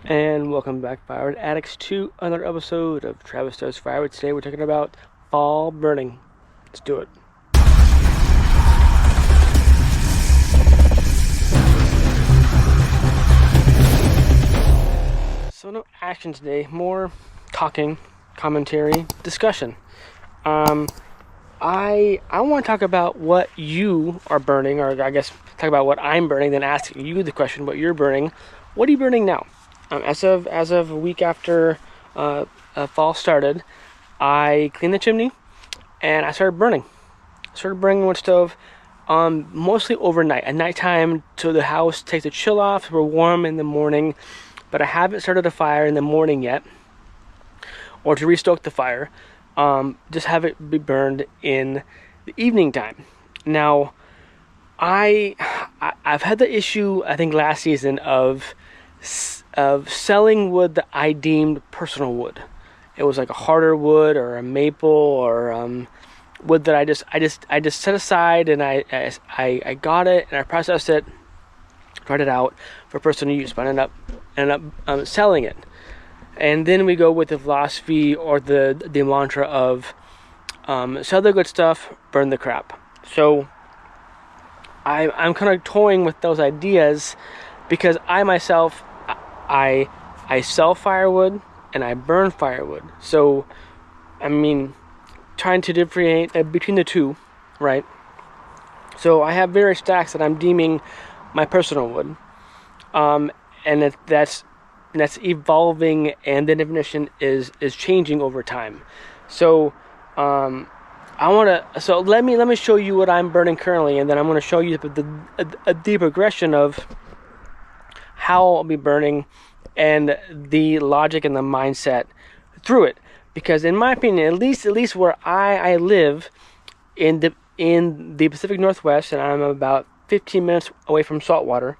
And welcome back, Firewood Addicts, to another episode of Travis Does Firewood. Today we're talking about fall burning. Let's do it. So no action today, more talking, commentary, discussion. I want to talk about what you are burning, or I guess talk about what I'm burning, then ask you the question, what you're burning. What are you burning now? As of a week after fall started, I cleaned the chimney and I started burning. Wood stove, mostly overnight. At nighttime, so the house takes the chill off. We're warm in the morning, but I haven't started a fire in the morning yet, or to restoke the fire. Just have it be burned in the evening time. Now, I've had the issue, I think, last season of selling wood that I deemed personal wood. It was like a harder wood or a maple or wood that I just set aside, and I got it and I processed it, tried it out for personal use, but I ended up selling it. And then we go with the philosophy or the mantra of sell the good stuff, burn the crap. So I'm kind of toying with those ideas because I myself I sell firewood and I burn firewood. So I mean, trying to differentiate between the two, right? So I have various stacks that I'm deeming my personal wood, and that's evolving, and the definition is changing over time. So let me show you what I'm burning currently, and then I'm going to show you the progression of how I'll be burning and the logic and the mindset through it. Because in my opinion, at least where I live in the Pacific Northwest, and I'm about 15 minutes away from saltwater,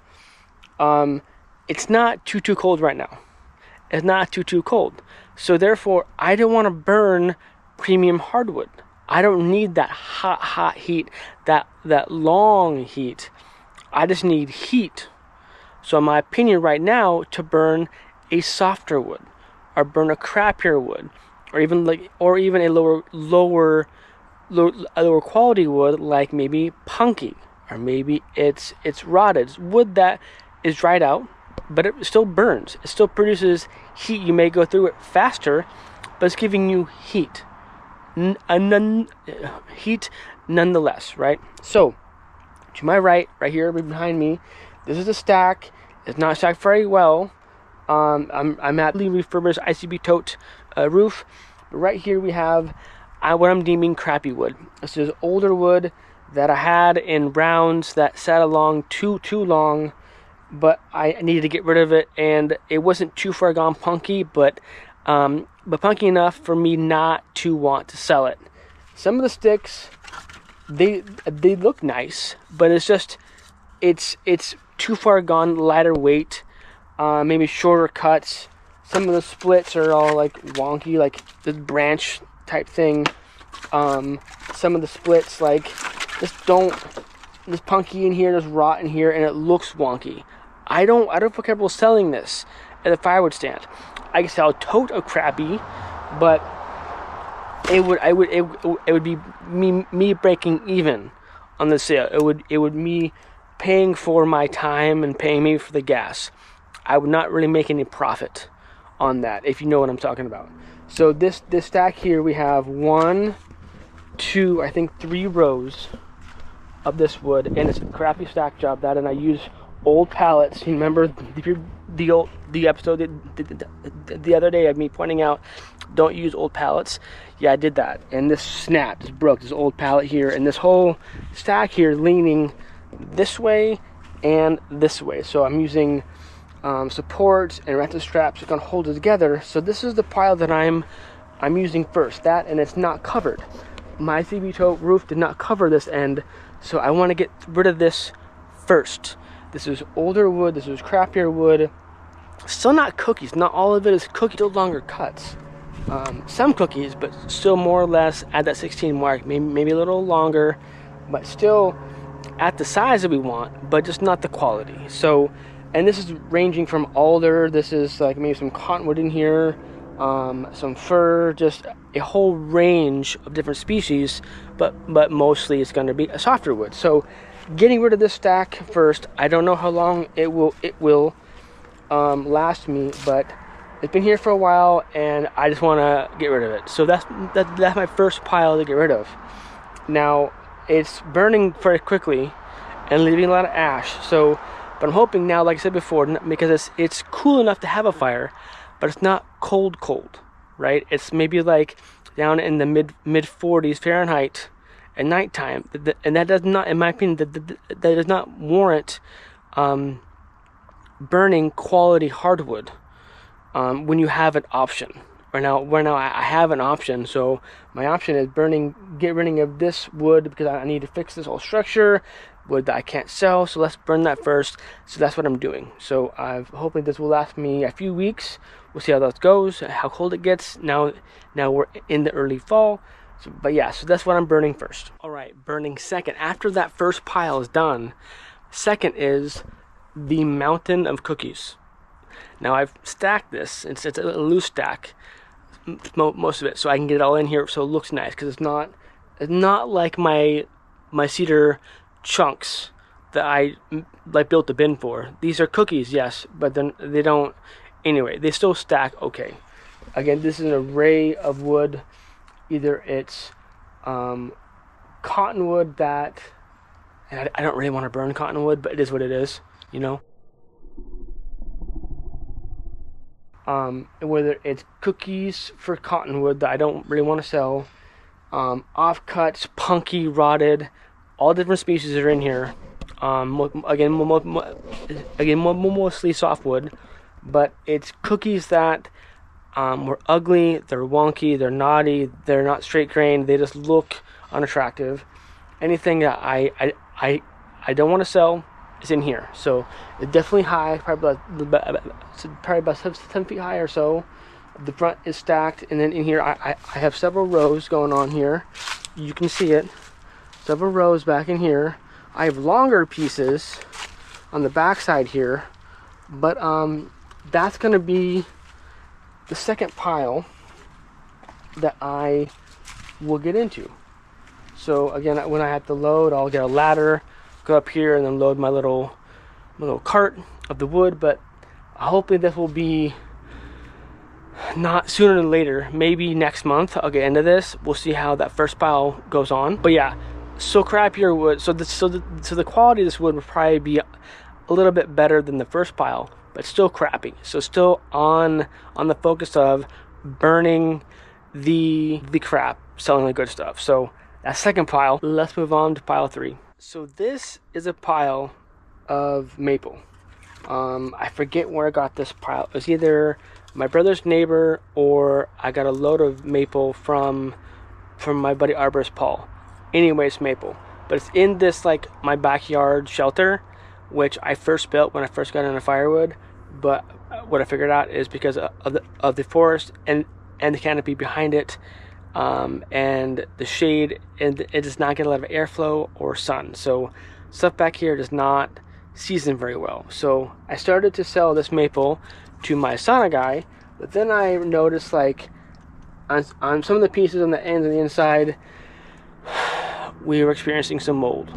it's not too cold right now. It's not too cold. So therefore, I don't want to burn premium hardwood. I don't need that hot heat, that long heat. I just need heat. So in my opinion right now, to burn a softer wood, or burn a crappier wood, or even a lower quality wood, like maybe punky, or maybe it's rotted. It's wood that is dried out, but it still burns. It still produces heat. You may go through it faster, but it's giving you heat. Heat nonetheless, right? So, to my right here behind me, this is a stack. It's not stacked very well. I'm at the refurbished ICB tote roof. But right here we have what I'm deeming crappy wood. This is older wood that I had in rounds that sat along too long, but I needed to get rid of it, and it wasn't too far gone punky, but punky enough for me not to want to sell it. Some of the sticks, they look nice, but it's too far gone, lighter weight, maybe shorter cuts. Some of the splits are all like wonky, like the branch type thing. Some of the splits this punky in here, there's rot in here, and it looks wonky. I don't feel comfortable selling this at the firewood stand. I can sell a tote of crappy, but it would be me breaking even on the sale. It would me paying for my time and paying me for the gas. I would not really make any profit on that, if you know what I'm talking about. So this stack here, we have 1, 2, I think 3 rows of this wood, and it's a crappy stack job that, and I use old pallets. You remember the episode the other day of me pointing out don't use old pallets? Yeah, I did that, and this snapped, this broke, this old pallet here, and this whole stack here leaning this way and this way. So I'm using supports and ratchet straps that can hold it together. So this is the pile that I'm using first. That, and it's not covered. My CB tote roof did not cover this end, so I want to get rid of this first. This is older wood. This is crappier wood. Still not cookies. Not all of it is cookies. Still longer cuts. Some cookies, but still more or less at that 16 mark. Maybe a little longer, but still at the size that we want, but just not the quality. So And this is ranging from alder, this is like maybe some cottonwood in here, some fir, just a whole range of different species, but mostly it's going to be a softer wood. So getting rid of this stack first. I don't know how long it will last me, but it's been here for a while and I just want to get rid of it. So that's my first pile to get rid of. Now it's burning very quickly and leaving a lot of ash, so but I'm hoping now, like I said before, because it's cool enough to have a fire, but it's not cold, right? It's maybe like down in the mid 40s Fahrenheit at nighttime, and that does not, in my opinion, that does not warrant burning quality hardwood when you have an option. Right now I have an option, so my option is get rid of this wood because I need to fix this whole structure, wood that I can't sell, so let's burn that first. So that's what I'm doing. So hopefully this will last me a few weeks. We'll see how that goes, how cold it gets. Now we're in the early fall. So, but yeah, so that's what I'm burning first. All right, burning second. After that first pile is done, second is the mountain of cookies. Now I've stacked this. It's a loose stack, most of it, so I can get it all in here so it looks nice, because it's not like my cedar chunks that I like built the bin for. These are cookies, yes, but then they don't. Anyway, they still stack okay. Again, this is an array of wood. Either it's cottonwood that, and I don't really want to burn cottonwood, but it is what it is, you know. Whether it's cookies for cottonwood that I don't really want to sell, offcuts, punky, rotted, all different species are in here. Again, mostly softwood, but it's cookies that were ugly, they're wonky, they're naughty, they're not straight grained, they just look unattractive. Anything that I don't want to sell is in here. So it's definitely high, probably about 7 feet high or so. The front is stacked, and then in here I have several rows going on here. You can see it. Several rows back in here. I have longer pieces on the back side here, but that's going to be the second pile that I will get into. So again, when I have to load, I'll get a ladder, go up here, and then load my little cart of the wood. But hopefully this will be not sooner than later, maybe next month I'll get into this. We'll see how that first pile goes on. But yeah, so crappier wood. So the quality of this wood would probably be a little bit better than the first pile, but still crappy. So still on the focus of burning the crap, selling the good stuff. So that second pile. Let's move on to pile 3. So this is a pile of maple. I forget where I got this pile. It was either my brother's neighbor or I got a load of maple from my buddy arborist Paul. Anyways, maple. But it's in this, like, my backyard shelter, which I first built when I first got into firewood. But what I figured out is because of the forest and the canopy behind it, and the shade, and it does not get a lot of airflow or sun. So stuff back here does not season very well. So I started to sell this maple to my sauna guy, but then I noticed, like, on some of the pieces on the ends and the inside, we were experiencing some mold,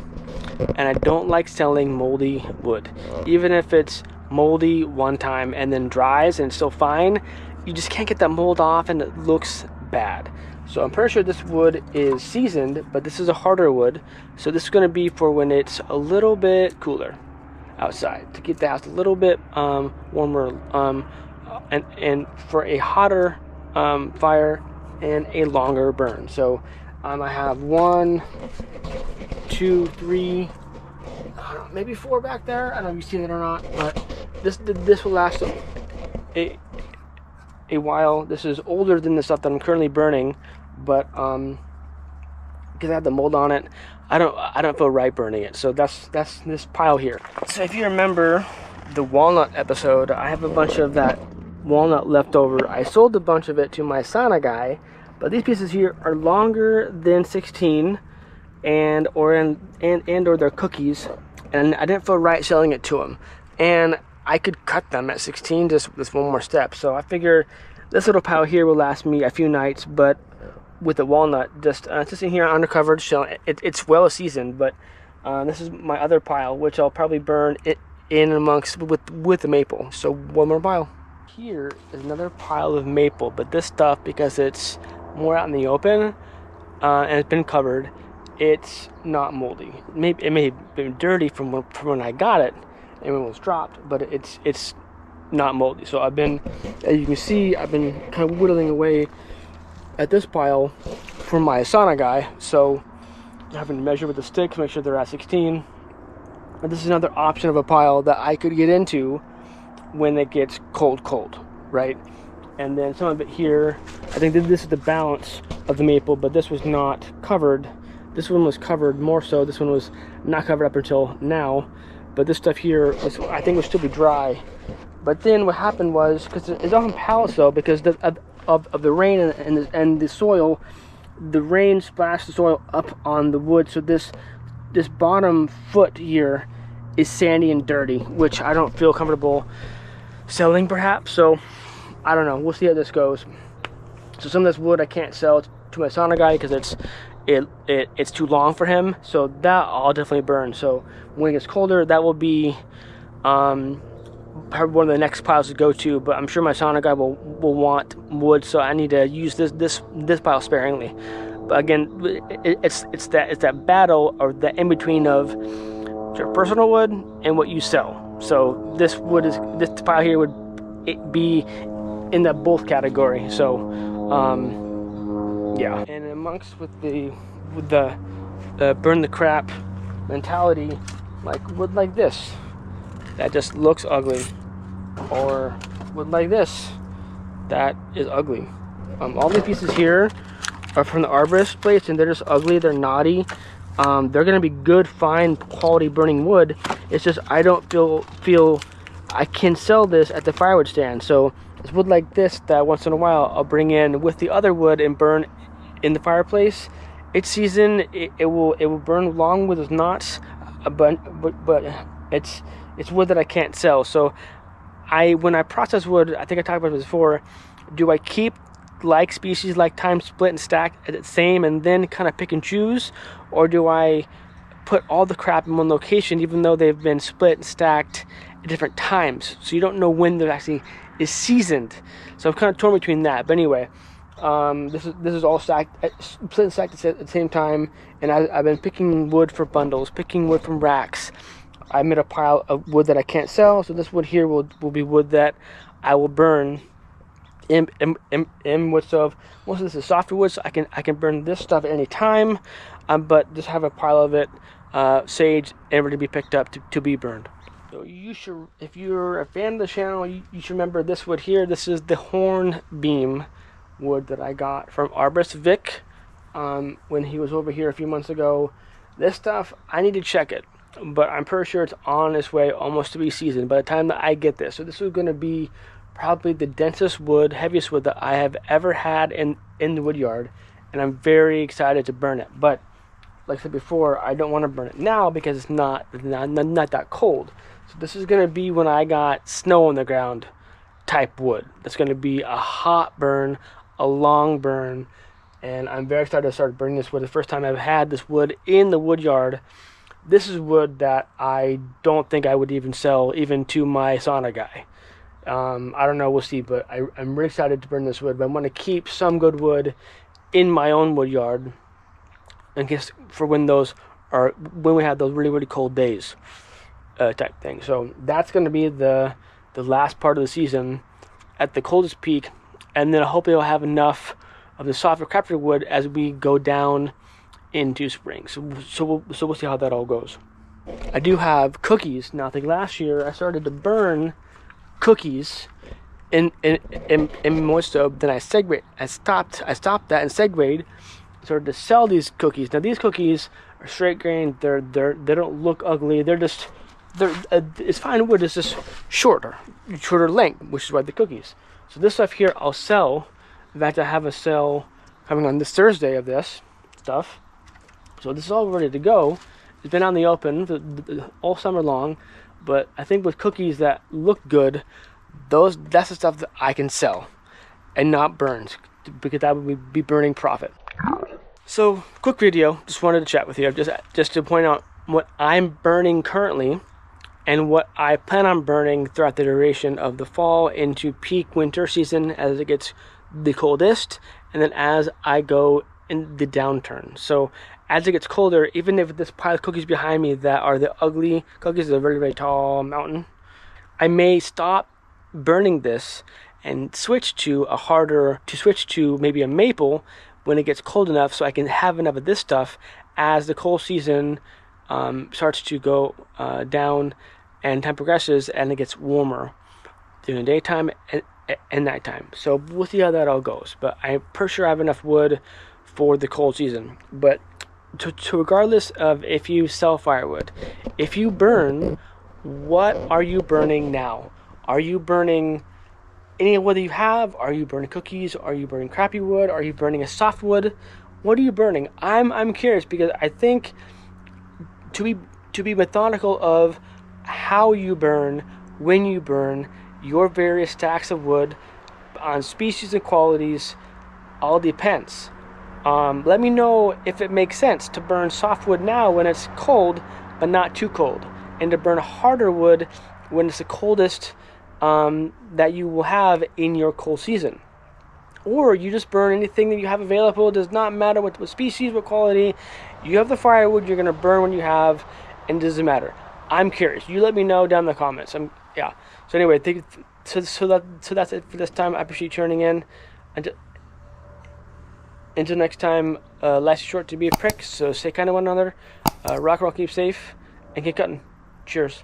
and I don't like selling moldy wood. Even if it's moldy one time and then dries and it's still fine, you just can't get that mold off and it looks bad. So I'm pretty sure this wood is seasoned, but this is a harder wood, so this is going to be for when it's a little bit cooler outside, to keep the house a little bit warmer, and for a hotter fire and a longer burn. So I have 1, 2, 3, maybe 4 back there. I don't know if you see that or not, but this will last a while. This is older than the stuff that I'm currently burning, but because I have the mold on it, I don't feel right burning it. So that's this pile here. So if you remember the walnut episode, I have a bunch of that walnut left over. I sold a bunch of it to my sauna guy, but these pieces here are longer than 16, or they're cookies, and I didn't feel right selling it to him. And I could cut them at 16, just this one more step. So I figure this little pile here will last me a few nights, but with the walnut, just sitting here undercovered, chilling. It's well seasoned, but this is my other pile, which I'll probably burn it in amongst with the maple. So one more pile. Here is another pile of maple, but this stuff, because it's more out in the open and it's been covered, it's not moldy. It may have been dirty from when I got it and when it was dropped, but it's not moldy. So I've been, as you can see, I've been kind of whittling away at this pile for my sauna guy. So having to measure with the sticks, make sure they're at 16. And this is another option of a pile that I could get into when it gets cold, right? And then some of it here, I think that this is the balance of the maple, but this was not covered. This one was covered more so. This one was not covered up until now. But this stuff here, I think, will still be dry. But then what happened was, because it's on pallets though, because of the rain and the soil, the rain splashed the soil up on the wood. So this bottom foot here is sandy and dirty, which I don't feel comfortable selling perhaps. So I don't know. We'll see how this goes. So some of this wood I can't sell to my sauna guy because it's too long for him. So that I'll definitely burn. So when it gets colder, that will be probably one of the next piles to go to. But I'm sure my sauna guy will want wood, so I need to use this pile sparingly. But again, it's that battle, or the in between of your personal wood and what you sell. So this pile here would be in the both category. So yeah. And amongst with the burn the crap mentality, like wood like this that just looks ugly, or wood like this that is ugly. All the pieces here are from the arborist place, and they're just ugly. They're knotty. They're gonna be good, fine quality burning wood. It's just I don't feel I can sell this at the firewood stand. So it's wood like this that once in a while I'll bring in with the other wood and burn in the fireplace. It's seasoned. It will burn along with its knots, but it's wood that I can't sell. So when I process wood, I think I talked about this before. Do I keep like species, like time, split and stack at the same, and then kind of pick and choose, or do I put all the crap in one location, even though they've been split and stacked at different times? So you don't know when they're actually is seasoned. So I'm kind of torn between that. But anyway, this is all stacked, split and stacked at the same time, and I've been picking wood for bundles, picking wood from racks. I made a pile of wood that I can't sell, so this wood here will be wood that I will burn in most of this is softer wood, so I can burn this stuff at any time, but just have a pile of it sage and ready to be picked up to be burned. So you should, if you're a fan of the channel, you should remember this wood here. This is the hornbeam wood that I got from Arborist Vic when he was over here a few months ago. This stuff, I need to check it, but I'm pretty sure it's on its way almost to be seasoned by the time that I get this. So this is going to be probably the densest wood, heaviest wood that I have ever had in the wood yard, and I'm very excited to burn it. But like I said before, I don't want to burn it now because it's not that cold. So this is going to be when I got snow on the ground type wood. That's going to be a hot burn, a long burn, and I'm very excited to start burning this wood. The first time I've had this wood in the wood yard. This is wood that I don't think I would even sell even to my sauna guy. I don't know, we'll see, but I'm really excited to burn this wood. But I'm going to keep some good wood in my own wood yard, in case for when we have those really cold days, type thing. So that's going to be the last part of the season at the coldest peak, and then hopefully I'll have enough of the softer crafted wood as we go down into spring. So we'll see how that all goes. I do have cookies now. I think last year I started to burn cookies in moisto. Then I stopped that and segued, started to sell these cookies. Now these cookies are straight grain. They don't look ugly. It's fine wood. It's just shorter length, which is why the cookies. So this stuff here I'll sell. In fact, I have a sale coming on this Thursday of this stuff. So this is all ready to go. It's been out in the open all summer long. But I think with cookies that look good, that's the stuff that I can sell and not burn, because that would be burning profit. So, quick video, just wanted to chat with you, just to point out what I'm burning currently and what I plan on burning throughout the duration of the fall into peak winter season as it gets the coldest, and then as I go in the downturn. So as it gets colder, even if this pile of cookies behind me that are the ugly cookies, the very, very tall mountain, I may stop burning this and switch to maybe a maple when it gets cold enough, so I can have enough of this stuff as the cold season starts to go down and time progresses and it gets warmer during the daytime and nighttime. So we'll see how that all goes. But I'm pretty sure I have enough wood for the cold season. But to regardless of if you sell firewood, if you burn, what are you burning now? Are you burning any wood that you have? Are you burning cookies? Are you burning crappy wood? Are you burning a soft wood? What are you burning? I'm curious, because I think to be methodical of how you burn, when you burn, your various stacks of wood on species and qualities, all depends. Let me know if it makes sense to burn softwood now when it's cold, but not too cold, and to burn harder wood when it's the coldest that you will have in your cold season. Or you just burn anything that you have available. It does not matter what species, what quality. You have the firewood, you're going to burn when you have, and it doesn't matter. I'm curious. You let me know down in the comments. So anyway, that's it for this time. I appreciate you tuning in. Until next time, life's short to be a prick, so stay kind to one another. Rock and roll, keep safe, and keep cutting. Cheers.